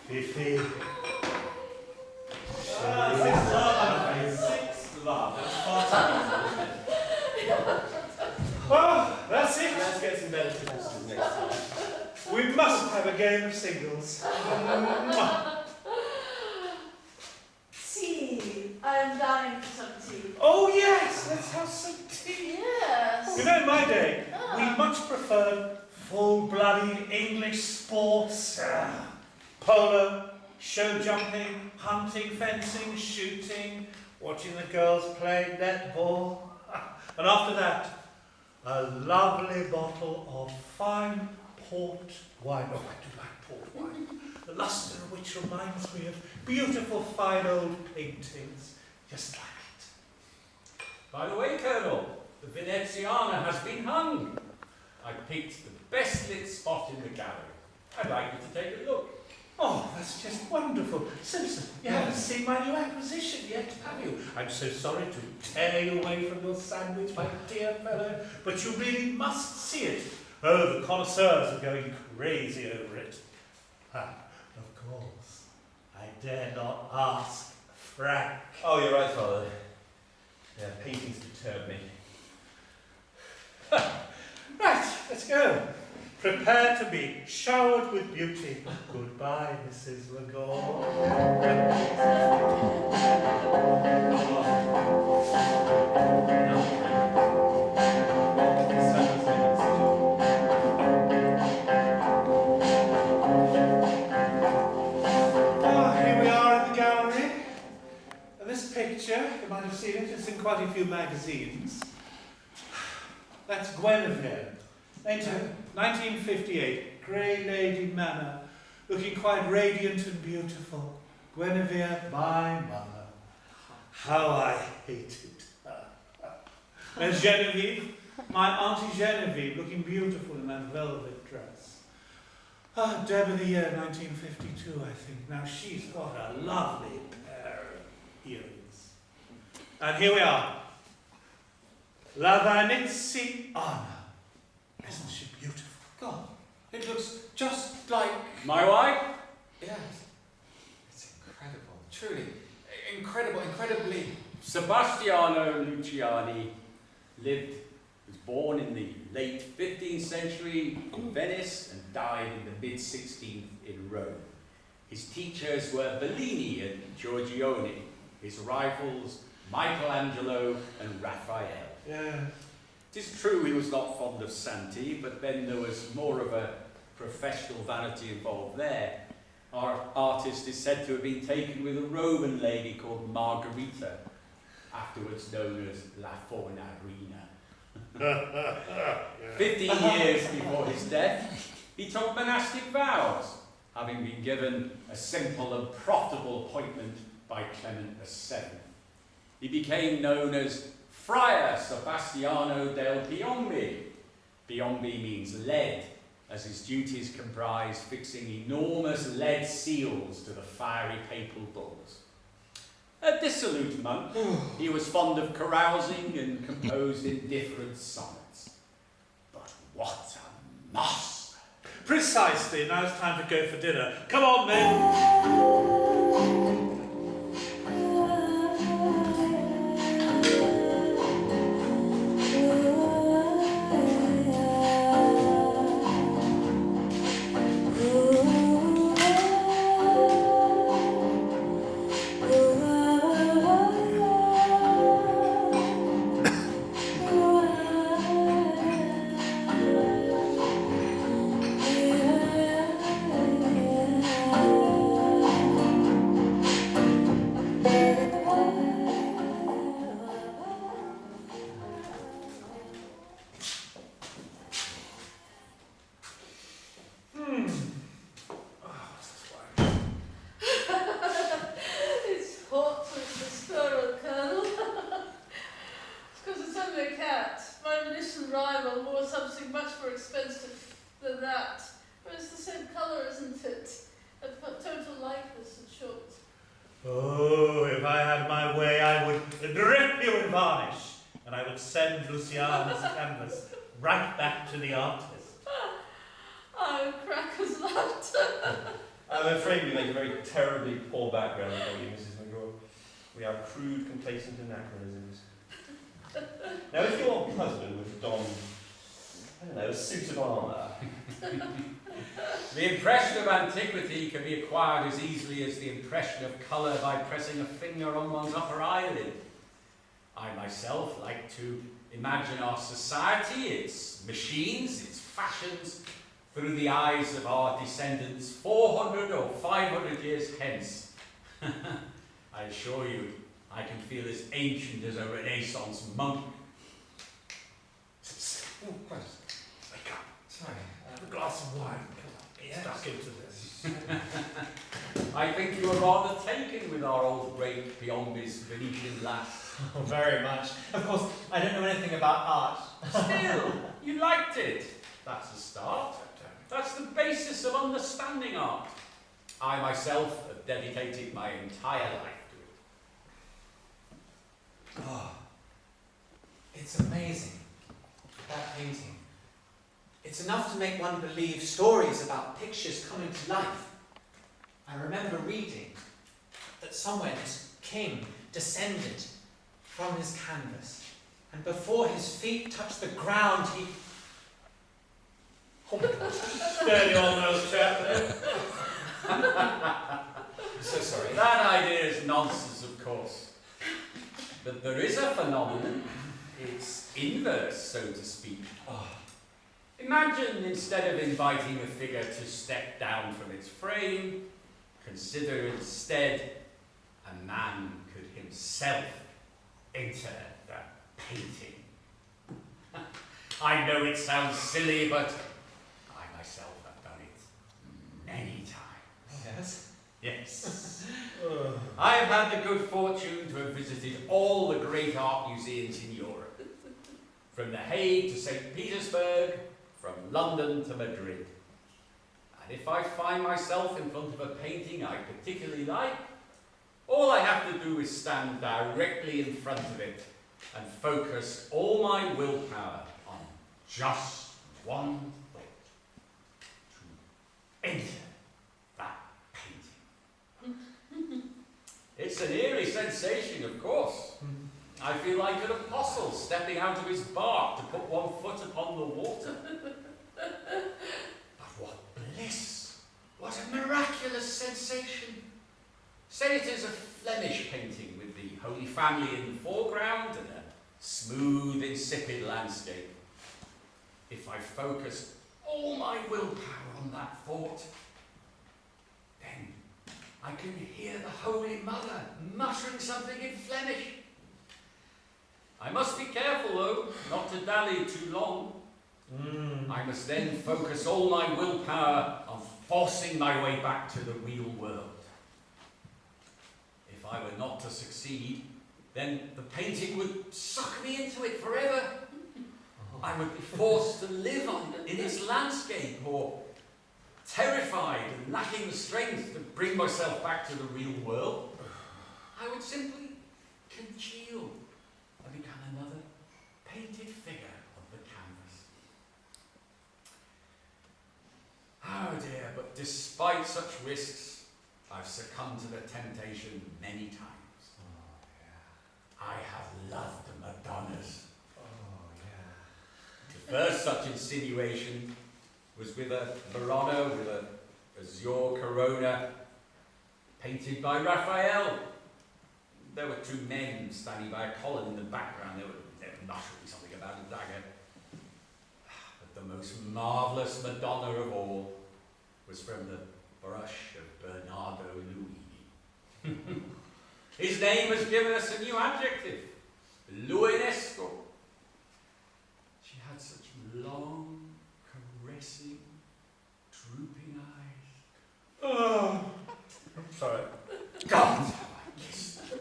Fifi. Six love. That's far Well, that's it. Let's get some better proposals next time. We must have a game of singles. Tea. I am dying for some tea. Oh yes, let's have some tea. Yes. You know, in my day, we much preferred full-blooded English sports. Polo, show jumping, hunting, fencing, shooting, watching the girls play netball. And after that, a lovely bottle of fine port wine. Oh, I do like port wine. The lustre of which reminds me of beautiful, fine old paintings, just like it. By the way, Colonel, the Veneziana has been hung. I picked the best lit spot in the gallery. I'd like you to take a look. Oh, that's just wonderful. Simpson, you haven't seen my new acquisition yet, have you? I'm so sorry to tear you away from your sandwich, my dear fellow, but you really must see it. Oh, the connoisseurs are going crazy over it. Ah, of course, I dare not ask Frank. Oh, you're right, Father. Yeah, paintings disturb me. Right, let's go. Prepare to be showered with beauty. Goodbye, Mrs. Legore. Here we are in the gallery. And this picture, you might have seen it, it's in quite a few magazines. That's Guinevere. 1958, Grey Lady Manor, looking quite radiant and beautiful. Guinevere, my mother. How I hated her. There's Genevieve, my Auntie Genevieve, looking beautiful in that velvet dress. Ah, Deb of the year, 1952, I think. Now she's got a lovely pair of earrings. And here we are. La Veneziana. Isn't she beautiful? God, it looks just like... My wife? Yes. It's incredible. Truly. Incredible. Incredibly. Sebastiano Luciani was born in the late 15th century in Venice and died in the mid-16th in Rome. His teachers were Bellini and Giorgione. His rivals, Michelangelo and Raphael. Yeah. It is true he was not fond of Santi, but then there was more of a professional vanity involved there. Our artist is said to have been taken with a Roman lady called Margherita, afterwards known as La Fornarina. 15 years before his death, he took monastic vows, having been given a simple and profitable appointment by Clement VII. He became known as Friar Sebastiano del Piombi. Piombi means lead, as his duties comprised fixing enormous lead seals to the fiery papal bulls. A dissolute monk, he was fond of carousing and composed indifferent sonnets. But what a master! Precisely, now it's time to go for dinner. Come on, men! Oh, if I had my way, I would drip you in varnish, and I would send Luciana's canvas right back to the artist. Oh, crackers laughter. I'm I'm afraid we make a very terribly poor background for you, Mrs. McGraw. We are crude, complacent anachronisms. Now, if your husband were to don, I don't know, a suit of armour. The impression of antiquity can be acquired as easily as the impression of colour by pressing a finger on one's upper eyelid. I myself like to imagine our society, its machines, its fashions, through the eyes of our descendants 400 or 500 years hence. I assure you, I can feel as ancient as a Renaissance monk. Oh, wait up. Sorry. A glass of wine. Yes. Stuck into this. I think you are rather taken with our old great Piombi's Venetian lass. Oh, very much. Of course, I don't know anything about art. Still, you liked it. That's a start. That's the basis of understanding art. I myself have dedicated my entire life to it. Oh, it's amazing, that painting. It's enough to make one believe stories about pictures coming to life. I remember reading that somewhere this king descended from his canvas, and before his feet touched the ground, he... Oh my God. Steady on those chap there. I'm so sorry. That idea is nonsense, of course. But there is a phenomenon. It's inverse, so to speak. Oh. Imagine, instead of inviting a figure to step down from its frame, consider instead a man could himself enter the painting. I know it sounds silly, but I myself have done it many times. Yes? Yes. I have had the good fortune to have visited all the great art museums in Europe. From The Hague to St. Petersburg, from London to Madrid. And if I find myself in front of a painting I particularly like, all I have to do is stand directly in front of it and focus all my willpower on just one thought. To enter that painting. It's an eerie sensation, of course. I feel like an apostle stepping out of his bark to put one foot upon the water. But what bliss! What a miraculous sensation! Say it is a Flemish painting with the Holy Family in the foreground and a smooth, insipid landscape. If I focus all my willpower on that thought, then I can hear the Holy Mother muttering something in Flemish. I must be careful, though, not to dally too long. I must then focus all my willpower on forcing my way back to the real world. If I were not to succeed, then the painting would suck me into it forever. I would be forced to live in its landscape, or terrified and lacking the strength to bring myself back to the real world. I would simply congeal and become another painted figure of the canvas. Oh dear, but despite such risks, I've succumbed to the temptation many times. Oh, yeah. I have loved the Madonnas. Oh, yeah. The first such insinuation was with a Verona with a azure corona painted by Raphael. There were two men standing by a column in the background. They were muttering something about a dagger. But the most marvellous Madonna of all was from the brush of Bernardo Luigi. His name has given us a new adjective, Luinesco. She had such long, caressing, drooping eyes. Oh, sorry. God, how I kissed her.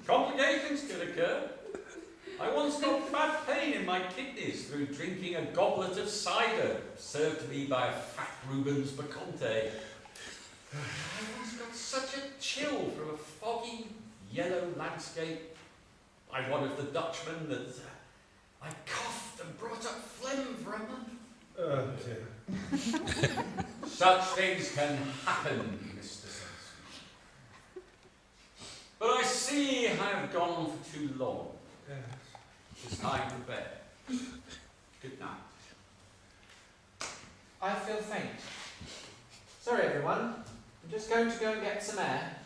Complications could occur. I once got bad pain in my kidneys through drinking a goblet of cider served to me by a fat Rubens Bacante. I once got such a chill from a foggy, yellow landscape by one of the Dutchmen that I coughed and brought up phlegm for a month. Oh dear. Such things can happen, Mr. Simpson. But I see I have gone on for too long. It's time for bed. Good night. I feel faint. Sorry, everyone. I'm just going to go and get some air.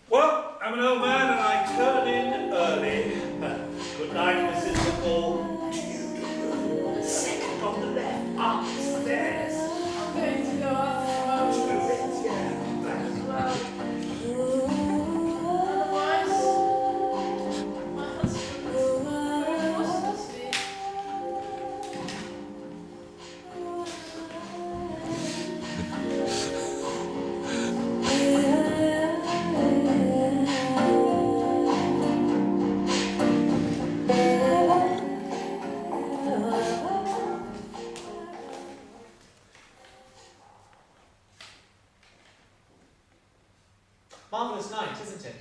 Well, I'm an old man and I turn in early. Good night, Mrs. McCall. Second on the left, upstairs. I'm going to go up as well. Otherwise, my husband very possibly. Marvellous night, isn't it?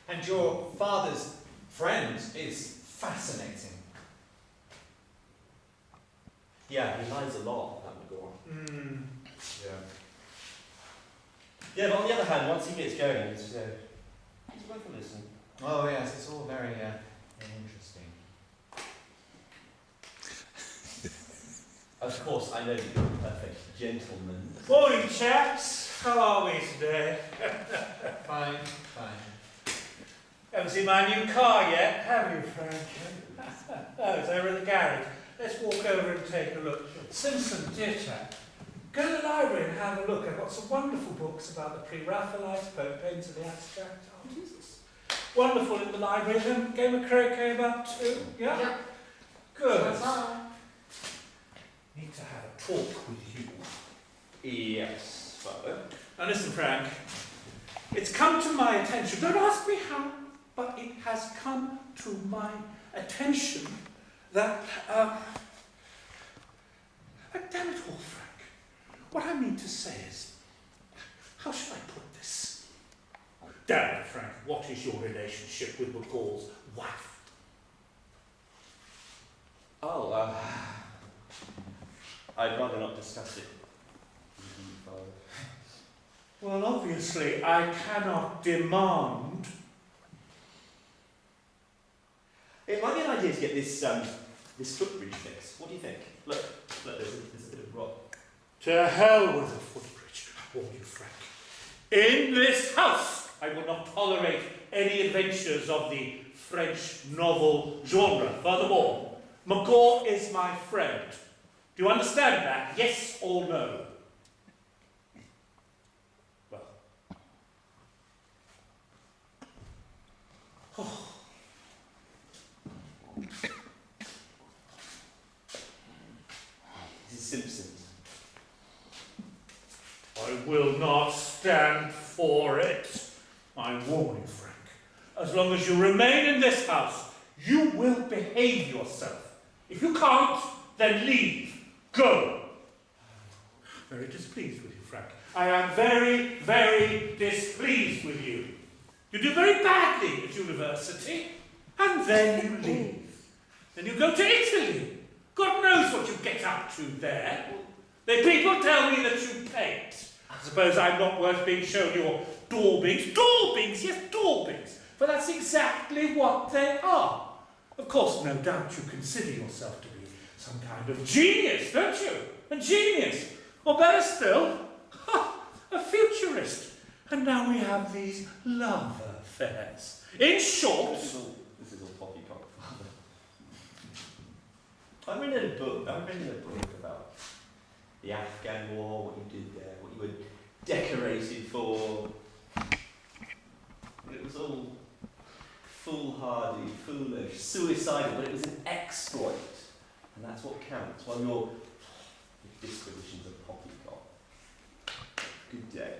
And your father's friend is fascinating. Yeah, he lies a lot, that McGraw. Yeah. Yeah, but on the other hand, once he gets going, it's worth a listen. Oh yes, it's all very interesting. Of course, I know you're a perfect gentleman. Morning, chaps. How are we today? Fine. Haven't seen my new car yet, have you, Frank? Oh, it's over in the garage. Let's walk over and take a look. Simpson, dear chap, go to the library and have a look. I've got some wonderful books about the pre-Raphaelites, Pope paints of the abstract artists. Wonderful in the library. Then game of croquet about too. Yeah? Yeah. Good. That's all. Need to have a talk with you. Yes, Father. Now listen, Frank. It's come to my attention. Don't ask me how, but it has come to my attention that, damn it all, Frank. What I mean to say is, how shall I put this? Damn it, Frank, what is your relationship with McCall's wife? Oh, I'd rather not discuss it with you, Father. Well, obviously, I cannot demand. It might be an idea to get this footbridge fixed. What do you think? Look, there's a bit of rock. To hell with the footbridge, I warn you, Frank. In this house, I will not tolerate any adventures of the French novel genre. Furthermore, McCall is my friend. Do you understand that? Yes or no? Well. Oh. This is Simpson's. I will not stand for it. I warn you, Frank. As long as you remain in this house, you will behave yourself. If you can't, then leave. Go. Very displeased with you, Frank. I am very, very displeased with you. You do very badly at university, and then you leave. Then you go to Italy. God knows what you get up to there. The people tell me that you paint. I suppose I'm not worth being shown your daubings. Daubings, yes, daubings. But that's exactly what they are. Of course, no doubt you consider yourself to be some kind of genius, don't you? A genius. Or better still, a futurist. And now we have these love affairs. In short... This is all poppycock, Father. I'm reading a book about the Afghan war, what you did there, what you were decorated for. It was all foolhardy, foolish, suicidal, but it was an exploit. And that's what counts, while your dispositions are poppycock. Good day.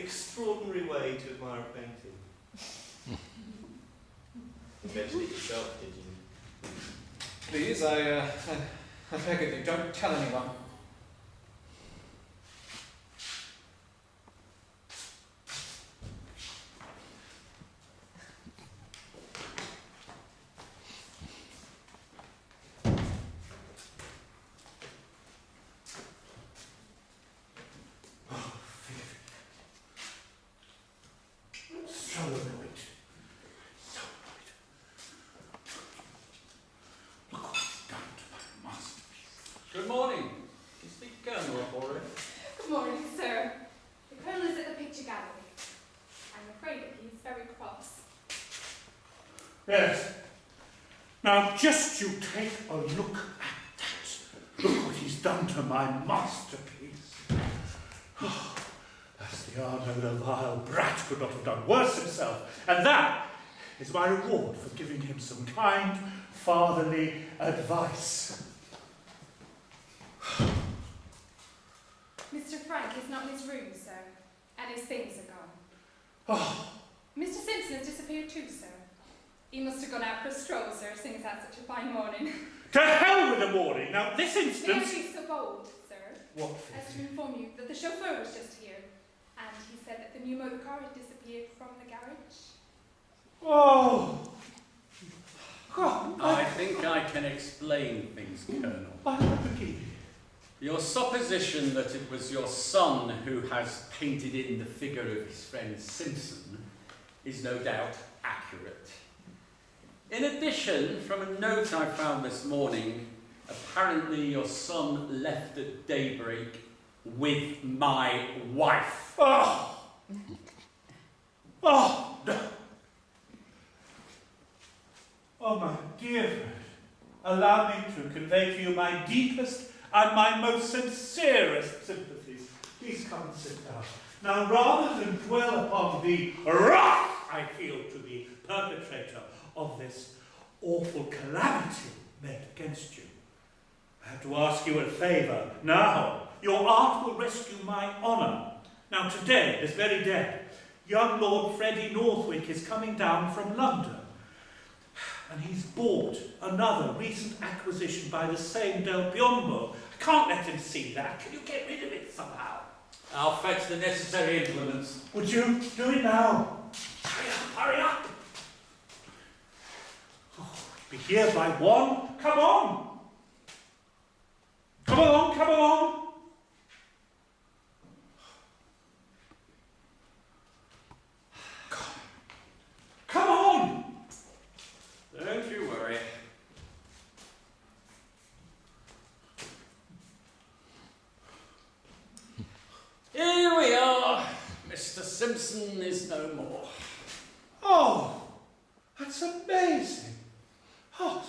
extraordinary way to admire a painting. You mentioned it yourself, did you? Please, I beg of you, don't tell anyone. So annoyed. So annoyed. Look what he's done to my masterpiece. Good morning. Is the Colonel up already? Good morning, sir. The Colonel is at the picture gallery. I'm afraid that he's very cross. Yes. Now just you take a look at that. Look what he's done to my masterpiece. Oh, Bastiano, the vile brat, could not have done worse himself. And that is my reward for giving him some kind, fatherly advice. Mr. Frank is not in his room, sir, and his things are gone. Oh, Mr. Simpson has disappeared too, sir. He must have gone out for a stroll, sir, seeing it's had such a fine morning. to hell with the morning. Now this May I instance... be so bold, sir, What? as to inform you that the chauffeur was just here, and he said that the new motor car had disappeared from the garage. Oh. Oh, I think I can explain things, Colonel. I believe you. Your supposition that it was your son who has painted in the figure of his friend Simpson is no doubt accurate. In addition, from a note I found this morning, apparently your son left at daybreak with my wife. Oh! Oh, no. Oh, my dear friend, allow me to convey to you my deepest and my most sincerest sympathies. Please come and sit down. Now, rather than dwell upon the wrath I feel to the perpetrator of this awful calamity made against you, I have to ask you a favour. Now, your art will rescue my honour. Now, today, this very day, young Lord Freddie Northwick is coming down from London. And he's bought another recent acquisition by the same Del Piombo. I can't let him see that. Can you get rid of it somehow? I'll fetch the necessary implements. Would you do it now? Hurry up, hurry up! Oh, be here by 1. Come on! Come along, come along! Come on! Don't you worry. Here we are. Mr. Simpson is no more. Oh, that's amazing. Oh,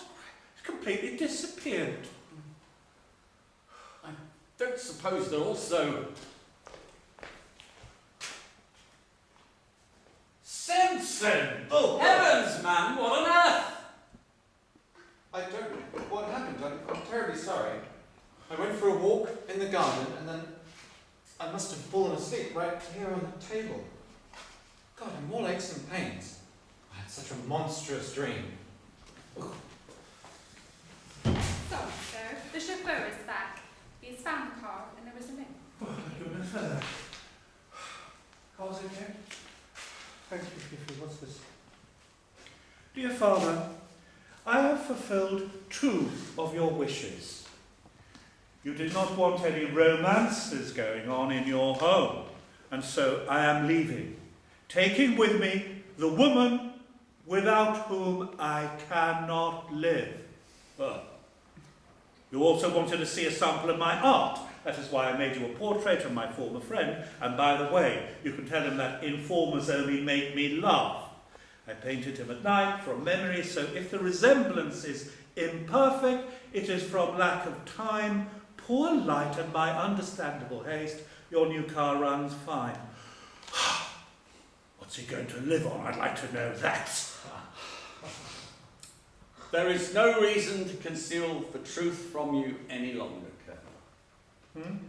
it's completely disappeared. I don't suppose they're also... Simpson! Oh, Heavens, man, what on earth? I don't know what happened. I'm terribly sorry. I went for a walk in the garden and then I must have fallen asleep right here on the table. God, I'm all aches and pains. I had such a monstrous dream. So, sir, the chauffeur is back. He has found the car, and there was a link. Oh, thank goodness for that. Car's okay? Thank you, Fifi. What's this? Dear Father, I have fulfilled 2 of your wishes. You did not want any romances going on in your home, and so I am leaving, taking with me the woman without whom I cannot live. Oh. You also wanted to see a sample of my art. That is why I made you a portrait of my former friend, and by the way, you can tell him that informers only make me laugh. I painted him at night from memory, so if the resemblance is imperfect, it is from lack of time, poor light, and by understandable haste. Your new car runs fine. What's he going to live on? I'd like to know that. There is no reason to conceal the truth from you any longer, Colonel.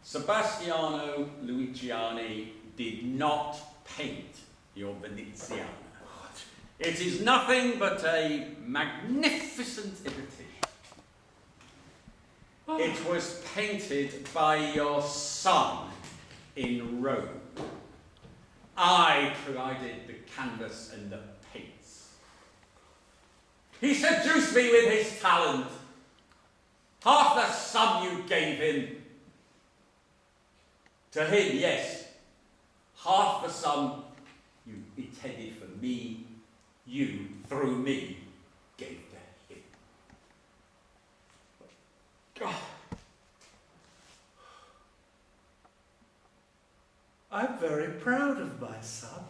Sebastiano Luciani did not paint your Veneziana. It is nothing but a magnificent imitation. It was painted by your son in Rome. I provided the canvas and the paints. He seduced me with his talent. Half the sum you gave him. To him, yes. Half the sum you intended for me, you, through me, gave to him. God. I'm very proud of my son.